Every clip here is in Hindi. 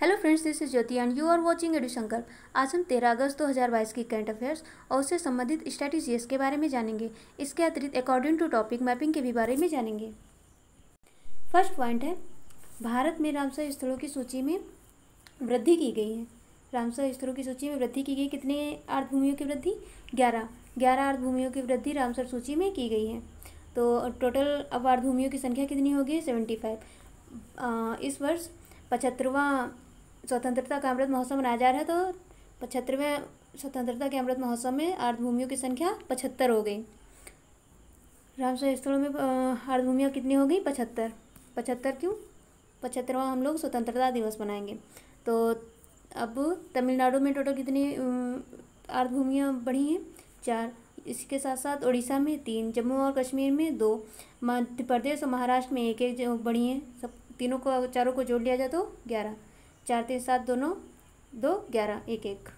Hello friends, this is Jyoti and you are watching Edushankar. आज हम 13 अगस्त 2022 की करंट अफेयर्स और उससे संबंधित स्ट्रैटेजीज के बारे में जानेंगे। इसके अतिरिक्त अकॉर्डिंग टू टॉपिक मैपिंग के भी बारे में जानेंगे। फर्स्ट पॉइंट है, भारत में रामसर स्थलों की सूची में वृद्धि की गई है। रामसर स्थलों की सूची में वृद्धि की गई। कितने आर्द्रभूमियों की वृद्धि? 11 आर्द्रभूमियों की वृद्धि रामसर सूची में की गई है। तो टोटल अब आर्द्रभूमियों की संख्या कितनी होगी? 75। इस वर्ष 75वां स्वतंत्रता का अमृत महोत्सव मनाया जा रहा है, तो 75वें स्वतंत्रता के अमृत महोत्सव में आर्द्रभूमियों की संख्या 75 हो गई। रामसर स्थलों में आर्द्रभूमियाँ कितनी हो गई? 75 क्यों? 75वां हम लोग स्वतंत्रता दिवस मनाएंगे। तो अब तमिलनाडु में टोटल कितनी आर्द्रभूमियाँ बढ़ी हैं? 4। इसके साथ साथ उड़ीसा में 3, जम्मू और कश्मीर में 2, मध्य प्रदेश और महाराष्ट्र में 1 जो बढ़ी हैं। सब तीनों को, चारों को जोड़ लिया जाए तो 11। 4 3 7 दोनों 2 11 1 1।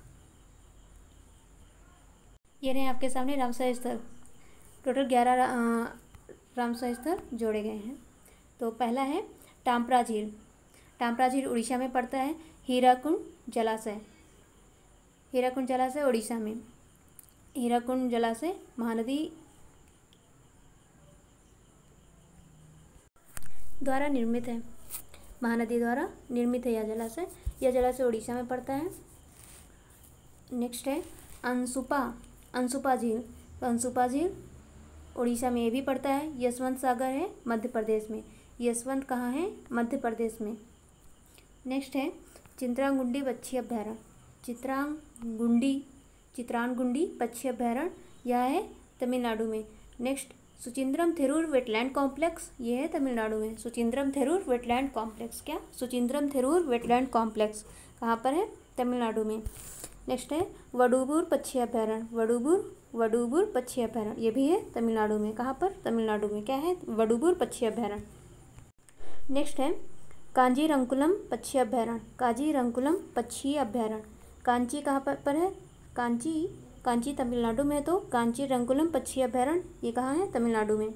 ये रहे आपके सामने रामसर स्थल। टोटल 11 रामसर स्थल जोड़े गए हैं। तो पहला है टाम्परा झील। टाम्परा झील उड़ीसा में पड़ता है। हीराकुंड जलाशय उड़ीसा में। हीराकुंड जलाशय महानदी द्वारा निर्मित है। महानदी द्वारा निर्मित है यह जलाशय। यह जलाशय उड़ीसा में पड़ता है। नेक्स्ट है अंसुपा झील। तो अंसुपा झील उड़ीसा में ये भी पड़ता है। यशवंत सागर है मध्य प्रदेश में। यशवंत कहाँ है? मध्य प्रदेश में। नेक्स्ट है चित्रांगुंडी पक्षी अभयारण्य। चित्रांगुंडी पक्षी अभयारण्य, यह है तमिलनाडु में। Next Suchindram Therur wetland complex, ये है तमिलनाडु में। सुचिंद्रम थेरूर वेटलैंड कॉम्प्लेक्स, क्या? सुचिंद्रम थेरूर वेटलैंड कॉम्प्लेक्स कहाँ पर है? तमिलनाडु में। नेक्स्ट है वडुवुर पक्षी अभयारण्य। वडुवुर पक्षी अभयारण्य, ये भी है तमिलनाडु में। कहाँ पर? तमिलनाडु में। क्या है? वडुवुर पक्षी अभयारण्य। नेक्स्ट है कांजीरंकुलम पक्षी अभयारण्य। कांची कहाँ पर है? कांची तमिलनाडु में है, तो कांचीरंकुलम पक्षी अभयारण्य ये कहाँ है? तमिलनाडु में।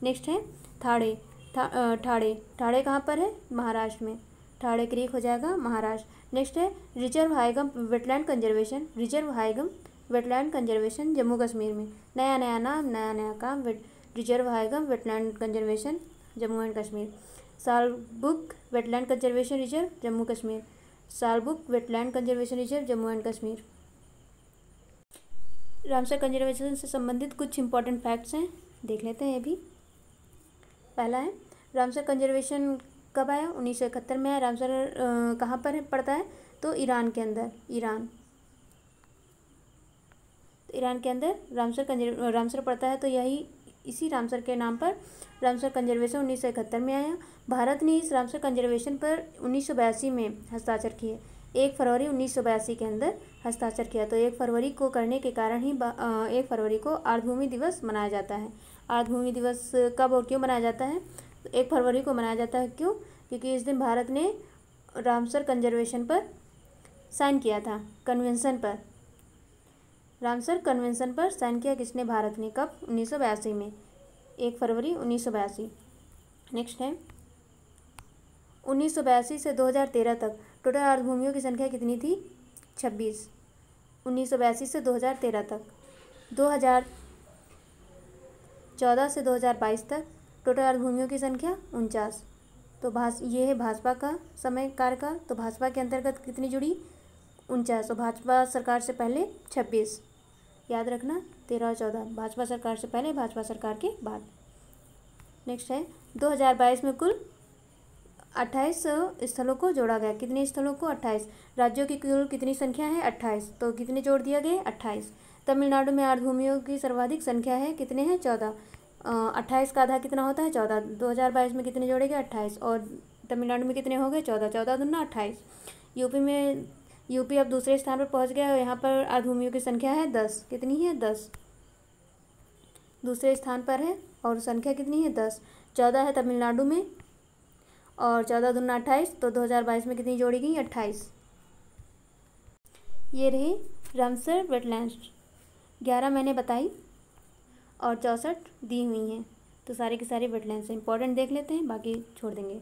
नेक्स्ट है ठाड़े कहाँ पर है? महाराष्ट्र में। ठाड़े क्रीक हो जाएगा महाराष्ट्र। नेक्स्ट है reserve Haigam wetland conservation Jammu Kashmir में। नया नाम, नया काम। Reserve Haigam wetland conservation Jammu and Kashmir. Shallabugh wetland conservation reserve Jammu Kashmir. Ramsar conservation से संबंधित कुछ इंपॉर्टेंट फैक्ट्स हैं, देख लेते हैं ये भी। पहला है रामसर कंजर्वेशन कब आया? 1971 में आया। रामसर कहाँ पर पड़ता है? तो ईरान के अंदर। ईरान के अंदर रामसर पड़ता है। तो यही इसी रामसर के नाम पर रामसर कंजर्वेशन 1971 में आया। भारत ने इस रामसर कंजर्वेशन पर 1982 में हस्ताक्षर किए। 1 फरवरी 1982 के अंदर हस्ताक्षर किया। तो 1 फरवरी को करने के कारण ही 1 फरवरी को आर्द्रभूमि दिवस मनाया जाता है। आर्द्रभूमि दिवस कब और क्यों मनाया जाता है? तो 1 फरवरी को मनाया जाता है। क्यों? क्योंकि इस दिन भारत ने रामसर कंजर्वेशन पर साइन किया था। रामसर कन्वेंशन पर साइन किया किसने? भारत ने। कब? 1982 में, 1 फरवरी 1982। नेक्स्ट है 1982 से 2013 तक टोटल आर्द्रभूमियों की संख्या कितनी थी? 26। 1982 से 2013 तक। 2014 से 2022 तक टोटल आर्द्रभूमियों की संख्या 49। तो ये है भाजपा का समय कार्यकाल। तो भाजपा के अंतर्गत कितनी जुड़ी? 49। तो भाजपा सरकार से पहले 26, याद रखना। 13 और 14 भाजपा सरकार से पहले, भाजपा सरकार के बाद। नेक्स्ट है 2022 में कुल 28 स्थलों को जोड़ा गया। कितने स्थलों को? 28। राज्यों की कुल कितनी संख्या है? 28। तो कितने जोड़ दिया गए? 28। तमिलनाडु में आर्द्रभूमियों की सर्वाधिक संख्या है। कितने हैं? 14। 28 का आधा कितना होता है? 14। 2022 में कितने जोड़े गए? 28। और तमिलनाडु में कितने हो गए? 14। 14 दूना 28। यूपी अब दूसरे स्थान पर पहुंच गया। यहाँ पर आर्द्रभूमियों की संख्या है 10। कितनी है? 10। दूसरे स्थान पर है और संख्या कितनी है? 10। 14 है तमिलनाडु में और 14 दूना 28। तो 2022 में कितनी जोड़ी गई? 28। ये रही रामसर वेटलैंड्स। 11 मैंने बताई और 64 दी हुई हैं। तो सारी की सारी वेटलैंड्स इंपॉर्टेंट देख लेते हैं, बाकी छोड़ देंगे।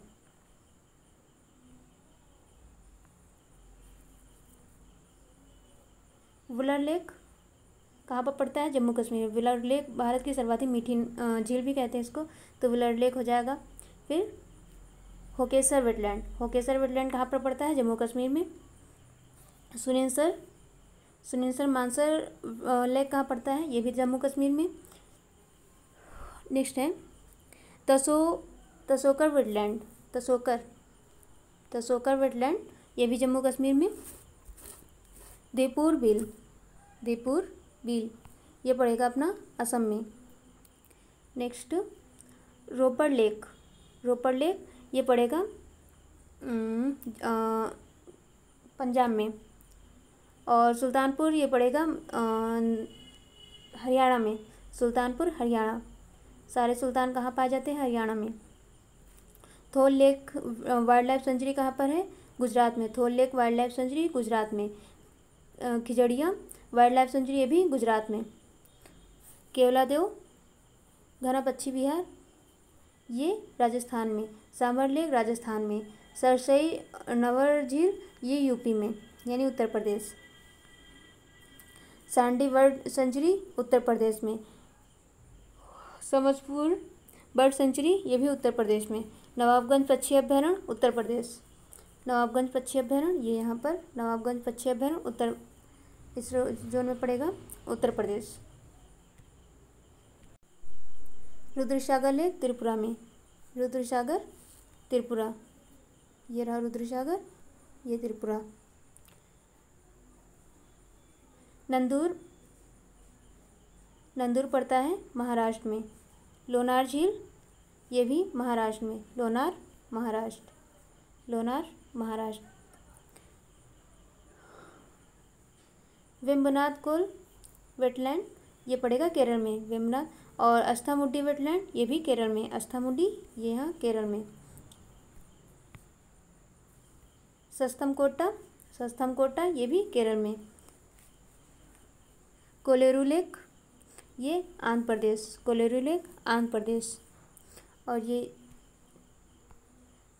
वुलर लेक कहाँ पर पड़ता है? जम्मू कश्मीर। वुलर लेक भारत की सर्वाधिक मीठी झील भी कहते हैं इसको, तो वुलर लेक हो जाएगा। फिर होकेसर वेटलैंड, होकेसर वेटलैंड कहाँ पर पड़ता है? जम्मू कश्मीर में। सुनिनसर मानसर लेक कहाँ पड़ता है? ये भी जम्मू कश्मीर में। नेक्स्ट है तसोकर वेटलैंड, तसोकर वेटलैंड, ये भी जम्मू कश्मीर में। देपुर बिल, ये पड़ेगा अपना असम में। नेक्स्ट रोपर लेक, ये पड़ेगा पंजाब में। और सुल्तानपुर ये पड़ेगा हरियाणा में, सुल्तानपुर हरियाणा। सारे सुल्तान कहाँ पाए जाते हैं? हरियाणा में। Thol lake wildlife sanctuary कहाँ पर है? गुजरात में। Thol lake wildlife sanctuary Gujarat में। खिजड़िया वाइल्ड लाइफ सेंचुरी ये भी गुजरात में। केवलादेव घना पक्षी विहार ये राजस्थान में। सांभर लेक राजस्थान में। सरसई नवर झील ये यूपी में यानी उत्तर प्रदेश। सांडी बर्ड सेंचुरी उत्तर प्रदेश में। समझपुर बर्ड सेंचुरी ये भी उत्तर प्रदेश में। नवाबगंज पक्षी अभ्यारण्य उत्तर प्रदेश। नवाबगंज पक्षी अभ्यारण्य ये यहाँ पर नवाबगंज पक्षी अभ्यारण्य उत्तर, इस जोन में पड़ेगा, उत्तर प्रदेश। रुद्रसागर लेक त्रिपुरा में। रुद्रसागर त्रिपुरा, ये रहा रुद्रसागर, ये त्रिपुरा। नंदूर पड़ता है महाराष्ट्र में। लोनार झील ये भी महाराष्ट्र में। लोनार महाराष्ट्र। वेम्बनाथ कोल वेटलैंड ये पड़ेगा केरल में, वेम्बनाथ। और अस्थामुड्डी वेटलैंड ये भी केरल में। अस्थामुड्डी ये यहाँ केरल में। सस्थमकोटा ये भी केरल में। कोलेरू लेक ये आंध्र प्रदेश, कोलेरू लेक आंध्र प्रदेश। और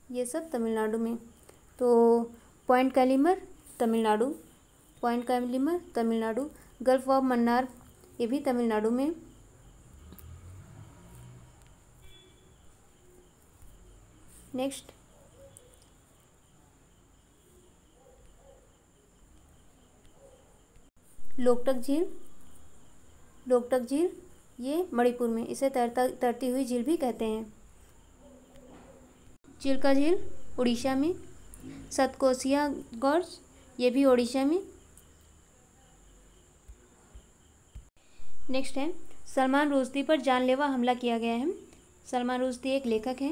ये सब तमिलनाडु में। तो point Calimere Tamil Nadu. Gulf of Mannar ये भी तमिलनाडु में। नेक्स्ट लोकटक झील ये मणिपुर में। इसे तैरती हुई झील भी कहते हैं। चिल्का झील उड़ीसा में। सतकोसिया गॉर्ज ये भी उड़ीसा में। नेक्स्ट है सलमान रुश्दी पर जानलेवा हमला किया गया है। सलमान रुश्दी एक लेखक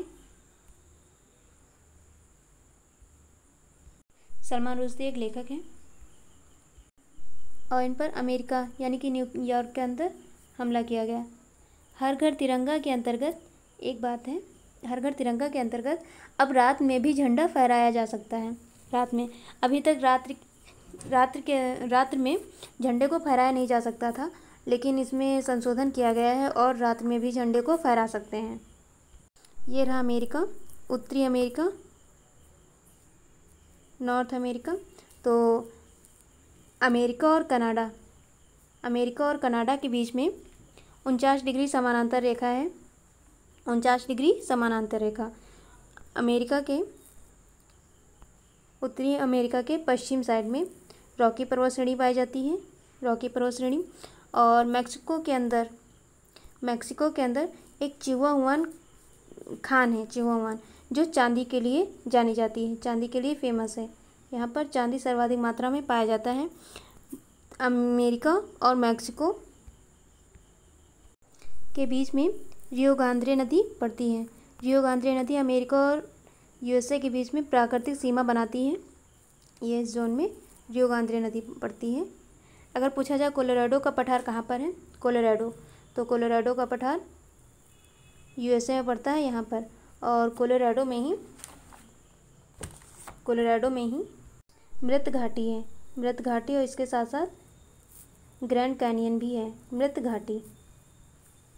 हैं। और इन पर अमेरिका यानी कि न्यूयॉर्क के अंदर हमला किया गया। हर घर तिरंगा के अंतर्गत एक बात है, हर घर तिरंगा के अंतर्गत अब रात में भी झंडा फहराया जा सकता है। रात में, अभी तक रात्र में झंडे को फहराया नहीं जा सकता था, लेकिन इसमें संशोधन किया गया है और रात में भी झंडे को फहरा सकते हैं। ये रहा अमेरिका, उत्तरी अमेरिका, नॉर्थ अमेरिका। तो अमेरिका और कनाडा के बीच में 49 डिग्री समानांतर रेखा है। 49 डिग्री समानांतर रेखा अमेरिका के उत्तरी अमेरिका के पश्चिम साइड में रॉकी पर्वत श्रेणी पाई जाती है, रॉकी पर्वत श्रेणी। और मैक्सिको के अंदर एक चिहुआहुआन खान है, चिहुआहुआन, जो चांदी के लिए जानी जाती है, चांदी के लिए फेमस है। यहाँ पर चांदी सर्वाधिक मात्रा में पाया जाता है। अमेरिका और मैक्सिको के बीच में रियो ग्रांडे नदी पड़ती है। रियो ग्रांडे नदी अमेरिका और यूएसए के बीच में प्राकृतिक सीमा बनाती है। ये इस जोन में रियो ग्रांडे नदी पड़ती है। अगर पूछा जाए कोलोराडो का पठार कहाँ पर है, तो कोलोराडो का पठार यूएसए में पड़ता है, यहाँ पर। और कोलोराडो में ही मृत घाटी है, और इसके साथ साथ ग्रैंड कैनियन भी है। मृत घाटी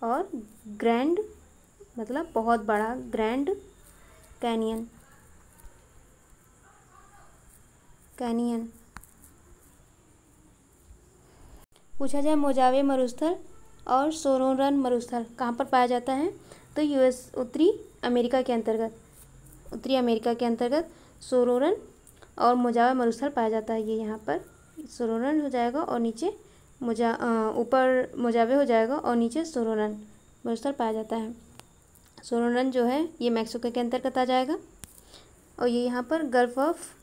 और ग्रैंड मतलब बहुत बड़ा, ग्रैंड कैनियन। पूछा जाए मोजावे मरुस्थल और सोनोरन मरुस्थल कहाँ पर पाया जाता है, तो यूएस उत्तरी अमेरिका के अंतर्गत सोनोरन और मोजावे मरुस्थल पाया जाता है। ये यहाँ पर सोनोरन हो जाएगा और नीचे ऊपर मोजावे हो जाएगा और नीचे सोनोरन मरुस्थल पाया जाता है। सोनोरन जो है ये मैक्सिको के अंतर्गत आ जाएगा और ये यहाँ पर गल्फ ऑफ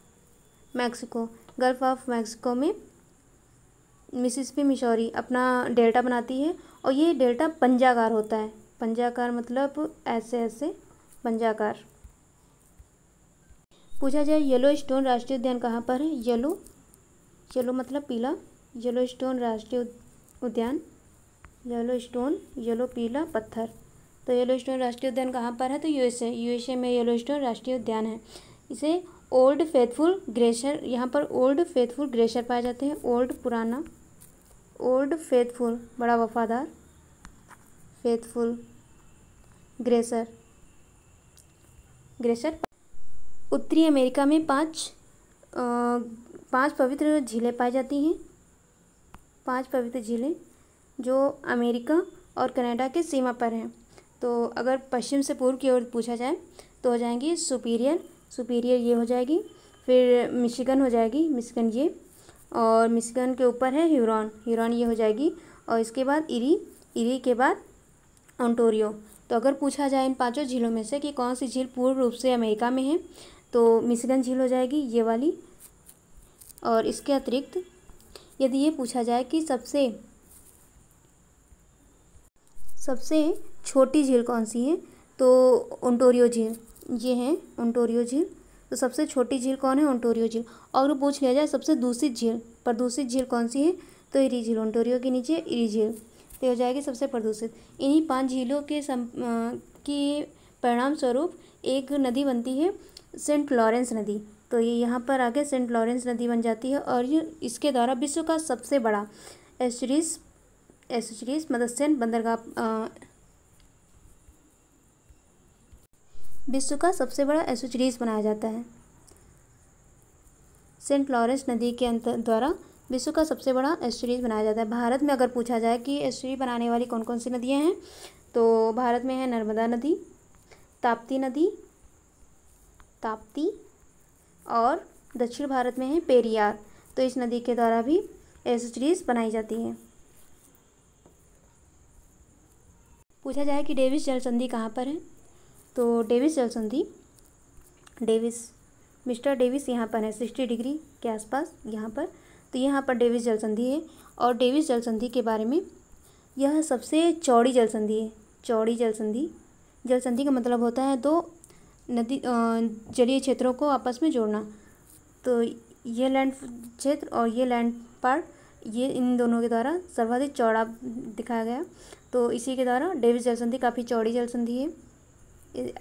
मैक्सिको में मिसिसिपी मिसौरी अपना डेल्टा बनाती है और ये डेल्टा पंजाकार होता है। पंजाकार मतलब ऐसे पंजाकार। पूछा जाए येलो स्टोन राष्ट्रीय उद्यान कहाँ पर है। येलो मतलब पीला, येलो स्टोन राष्ट्रीय उद्यान, येलो पीला पत्थर। तो येलो स्टोन राष्ट्रीय उद्यान कहाँ पर है, तो यूएसए में येलो स्टोन राष्ट्रीय उद्यान है। इसे ओल्ड फेथफुल ग्लेशियर, यहाँ पर ओल्ड फेथफुल ग्लेशियर पाए जाते हैं। ओल्ड फेथफुल बड़ा वफादार, फेथफुल ग्लेशियर। उत्तरी अमेरिका में पांच पवित्र झीलें पाई जाती हैं। 5 पवित्र झीलें जो अमेरिका और कनाडा के सीमा पर हैं। तो अगर पश्चिम से पूर्व की ओर पूछा जाए तो हो जाएंगी सुपीरियर ये हो जाएगी, फिर मिशिगन हो जाएगी, मिशिगन ये, और मिशिगन के ऊपर है ह्यूरॉन ये हो जाएगी, और इसके बाद इरी के बाद ओंटारियो। तो अगर पूछा जाए इन 5 झीलों में से कि कौन सी झील पूर्ण रूप से अमेरिका में है, तो मिशिगन झील हो जाएगी ये वाली। और इसके अतिरिक्त यदि ये पूछा जाए कि सबसे छोटी झील कौन सी है, तो ओंटारियो झील ये है, ओंटारियो झील। तो सबसे छोटी झील कौन है, ओंटारियो झील। और अगर पूछ लिया जाए सबसे दूषित झील कौन सी है, तो इरी झील, ओंटारियो के नीचे इरी झील तो हो जाएगी सबसे प्रदूषित। इन्हीं 5 झीलों के की परिणाम स्वरूप एक नदी बनती है सेंट लॉरेंस नदी। तो ये यहाँ पर आके सेंट लॉरेंस नदी बन जाती है और ये इसके द्वारा विश्व का सबसे बड़ा एस्चुरीज मत्स्य बंदरगाह, विश्व का सबसे बड़ा एस्चुरीज बनाया जाता है। सेंट लॉरेंस नदी के द्वारा विश्व का सबसे बड़ा एस्चुरीज बनाया जाता है। भारत में अगर पूछा जाए कि एस्चुरी बनाने वाली कौन कौन सी नदियाँ हैं, तो भारत में है नर्मदा नदी, ताप्ती और दक्षिण भारत में है पेरियार। तो इस नदी के द्वारा भी एस्चुरीज बनाई जाती हैं। पूछा जाए कि डेविस जल संधि कहाँ पर है, तो डेविस जल संधि मिस्टर डेविस यहाँ पर है 60 डिग्री के आसपास यहाँ पर। तो यहाँ पर डेविस जल संधि है और डेविस जल संधि के बारे में यह सबसे चौड़ी जल संधि है। चौड़ी जल संधि का मतलब होता है दो नदी जलीय क्षेत्रों को आपस में जोड़ना। तो ये लैंड क्षेत्र और ये लैंड पार्ट ये इन दोनों के द्वारा सर्वाधिक चौड़ा दिखाया गया। तो इसी के द्वारा डेविस जल संधि काफ़ी चौड़ी जल संधि है।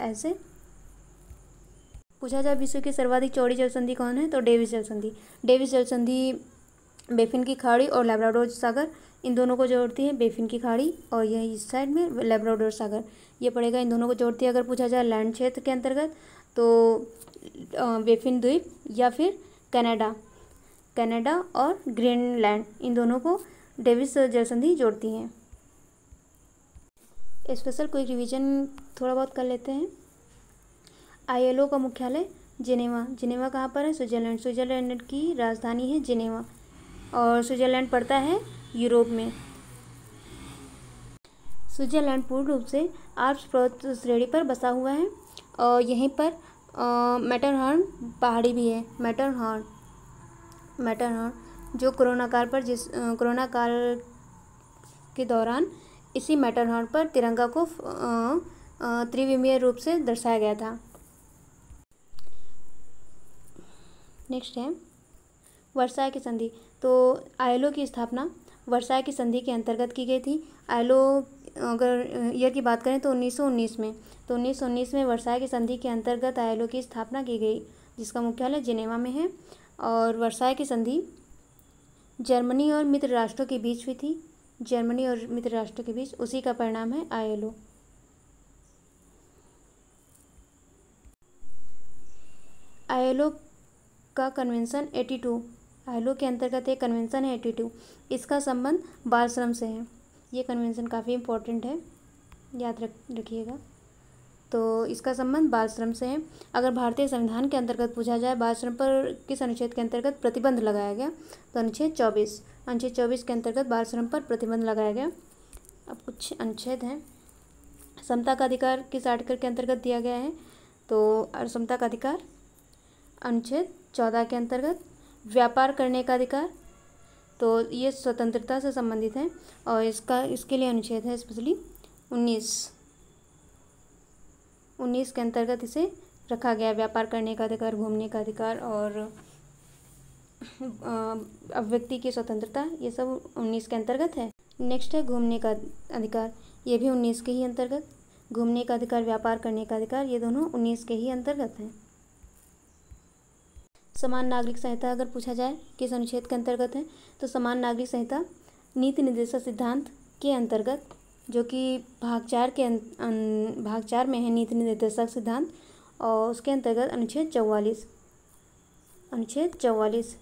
ऐसे पूछा जाए विश्व की सर्वाधिक चौड़ी जल संधि कौन है, तो डेविस जल संधि बेफिन की खाड़ी और लैब्राडोर सागर इन दोनों को जोड़ती है। बेफिन की खाड़ी और यह इस साइड में लैब्राडोर सागर ये पड़ेगा, इन दोनों को जोड़ती है। अगर पूछा जाए लैंड क्षेत्र के अंतर्गत तो बेफिन द्वीप या फिर कनाडा और ग्रीनलैंड इन दोनों को डेविस जल संधि जोड़ती हैं। स्पेशल क्विक रिवीजन थोड़ा बहुत कर लेते हैं। आईएलओ का मुख्यालय जिनेवा कहाँ पर है, स्विट्जरलैंड की राजधानी है जिनेवा और स्विट्जरलैंड पड़ता है यूरोप में। स्विट्जरलैंड पूर्ण रूप से आल्प्स पर्वत श्रेणी पर बसा हुआ है और यहीं पर मैटरहॉर्न पहाड़ी भी है। मैटरहॉर्न जो कोरोना काल के दौरान इसी मैटरहॉर्न पर तिरंगा को त्रिविमीय रूप से दर्शाया गया था। नेक्स्ट है वर्साय की संधि। तो आईएलओ की स्थापना वर्साय की संधि के अंतर्गत की गई थी। आईएलओ अगर ईयर की बात करें तो 1919 में, तो 1919 में वर्साय की संधि के अंतर्गत आईएलओ की स्थापना की गई जिसका मुख्यालय जिनेवा में है। और वर्साय की संधि जर्मनी और मित्र राष्ट्रों के बीच हुई थी, उसी का परिणाम है आईएलओ। आईएलओ का कन्वेंशन आईएलओ के अंतर्गत एक कन्वेंशन है 82, इसका संबंध बाल श्रम से है। ये कन्वेंशन काफ़ी इम्पोर्टेंट है, याद रखिएगा। तो इसका संबंध बाल श्रम से है। अगर भारतीय संविधान के अंतर्गत पूछा जाए बाल श्रम पर किस अनुच्छेद के अंतर्गत प्रतिबंध लगाया गया, तो अनुच्छेद 24 के अंतर्गत बाल श्रम पर प्रतिबंध लगाया गया। अब कुछ अनुच्छेद हैं। समता का अधिकार किस आर्टिकल के अंतर्गत दिया गया है, तो समता का अधिकार अनुच्छेद 14 के अंतर्गत। व्यापार करने का अधिकार, तो ये स्वतंत्रता से संबंधित है और इसके लिए अनुच्छेद है स्पेशली 19 के अंतर्गत इसे रखा गया। व्यापार करने का अधिकार, घूमने का अधिकार और अभिव्यक्ति की स्वतंत्रता, ये सब 19 के अंतर्गत है। नेक्स्ट है घूमने का अधिकार, ये भी 19 के ही अंतर्गत। घूमने का अधिकार, व्यापार करने का अधिकार, ये दोनों 19 के ही अंतर्गत हैं। समान नागरिक संहिता अगर पूछा जाए किस अनुच्छेद के अंतर्गत है, तो समान नागरिक संहिता नीति निर्देशक सिद्धांत के अंतर्गत, जो कि भाग 4 में है नीति निर्देशक सिद्धांत, और उसके अंतर्गत अनुच्छेद 44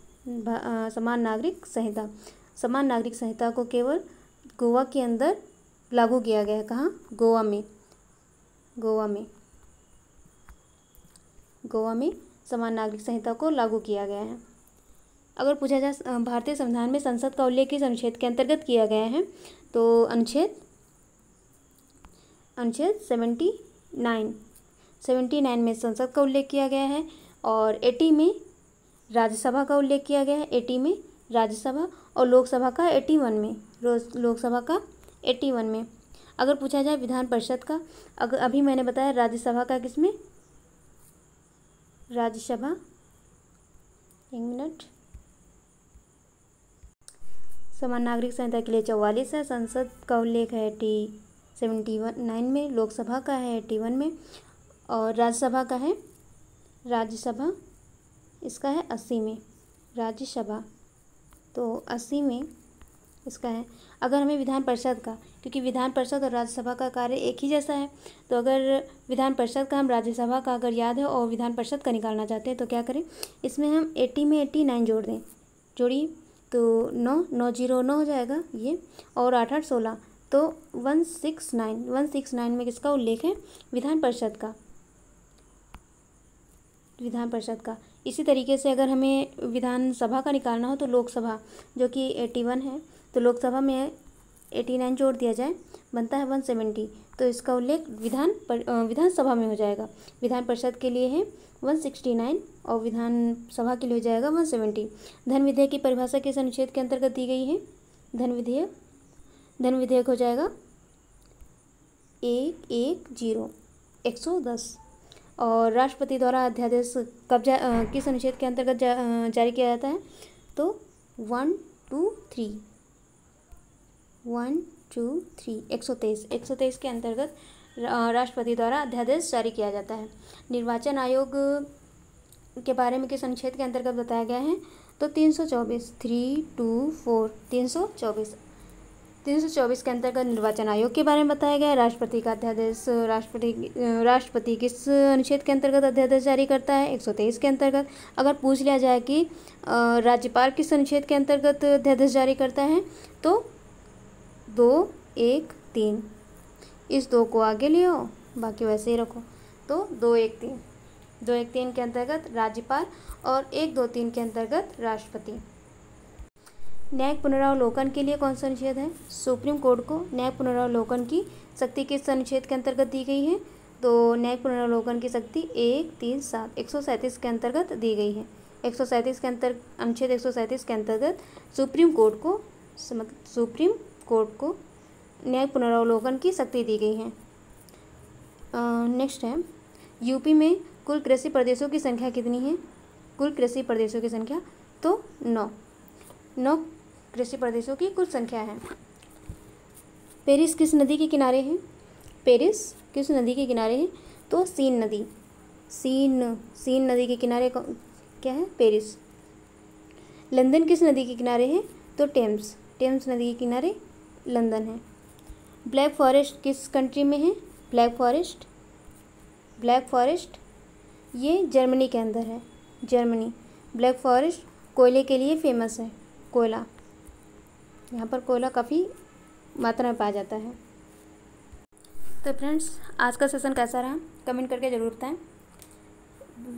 समान नागरिक संहिता। समान नागरिक संहिता को केवल गोवा के अंदर लागू किया गया है। कहाँ? गोवा में समान नागरिक संहिता को लागू किया गया है। अगर पूछा जाए भारतीय संविधान में संसद का उल्लेख किस अनुच्छेद के अंतर्गत किया गया है, तो अनुच्छेद 79 में संसद का उल्लेख किया गया है और 80 में राज्यसभा का उल्लेख किया गया है। 80 में राज्यसभा और लोकसभा का 81 में। अगर पूछा जाए विधान परिषद का, अगर अभी मैंने बताया राज्यसभा का किसमें, राज्यसभा, एक मिनट, समान नागरिक संहिता के लिए 44 है। संसद का उल्लेख है 79 में, लोकसभा का है 81 में और राज्यसभा इसका है 80 में। राज्यसभा तो 80 में इसका है। अगर हमें विधान परिषद का, क्योंकि विधान परिषद और राज्यसभा का कार्य एक ही जैसा है, तो अगर विधान परिषद का हम राज्यसभा का अगर याद है और विधान परिषद का निकालना चाहते हैं तो क्या करें, इसमें हम 80 में 89 जोड़ दें। जोड़िए तो 9 हो जाएगा ये, और 8 8 16 तो 169 में किसका उल्लेख है, विधान परिषद का। इसी तरीके से अगर हमें विधानसभा का निकालना हो तो लोकसभा, जो कि 81 है, तो लोकसभा में 89 जोड़ दिया जाए, बनता है 170, तो इसका उल्लेख विधानसभा में हो जाएगा। विधान परिषद के लिए है 169 और विधानसभा के लिए हो जाएगा 170। धन विधेयक की परिभाषा किस अनुच्छेद के अंतर्गत दी गई है, धन विधेयक हो जाएगा 110 और राष्ट्रपति द्वारा अध्यादेश किस अनुच्छेद के अंतर्गत जारी किया जाता है, तो 123 के अंतर्गत राष्ट्रपति द्वारा अध्यादेश जारी किया जाता है। निर्वाचन आयोग के बारे में किस अनुच्छेद के अंतर्गत बताया गया है, तो 324 के अंतर्गत निर्वाचन आयोग के बारे में बताया गया है। राष्ट्रपति का अध्यादेश, राष्ट्रपति किस अनुच्छेद के अंतर्गत अध्यादेश जारी करता है, 123 के अंतर्गत। अगर पूछ लिया जाए कि राज्यपाल किस अनुच्छेद के अंतर्गत अध्यादेश जारी करता है, तो 213, इस 2 को आगे ले आओ, बाकी वैसे ही रखो, तो 213 के अंतर्गत राज्यपाल और 123 के अंतर्गत राष्ट्रपति। न्यायिक पुनरावलोकन के लिए कौन सा अनुच्छेद है, सुप्रीम कोर्ट को न्यायिक पुनरावलोकन की शक्ति किस अनुच्छेद के अंतर्गत दी गई है, तो न्यायिक पुनरावलोकन की शक्ति 137 के अंतर्गत दी गई है। 137 के अनुच्छेद 137 के अंतर्गत सुप्रीम कोर्ट को न्यायिक पुनरावलोकन की शक्ति दी गई है। नेक्स्ट है, यूपी में कुल कृषि प्रदेशों की संख्या कितनी है, कुल कृषि प्रदेशों की संख्या, तो 9 कृषि प्रदेशों की कुल संख्या है। पेरिस किस नदी के किनारे है, तो सीन नदी के किनारे क्या है, पेरिस। लंदन किस नदी के किनारे है, तो टेम्स नदी के किनारे लंदन है। ब्लैक फॉरेस्ट किस कंट्री में है, ब्लैक फॉरेस्ट ये जर्मनी के अंदर है, जर्मनी। ब्लैक फॉरेस्ट कोयले के लिए फेमस है? कोयला, यहाँ पर कोयला काफ़ी मात्रा में पाया जाता है। तो फ्रेंड्स, आज का सेशन कैसा रहा कमेंट करके ज़रूर बताएं।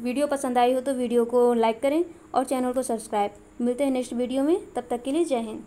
वीडियो पसंद आई हो तो वीडियो को लाइक करें और चैनल को सब्सक्राइब। मिलते हैं नेक्स्ट वीडियो में, तब तक के लिए जय हिंद।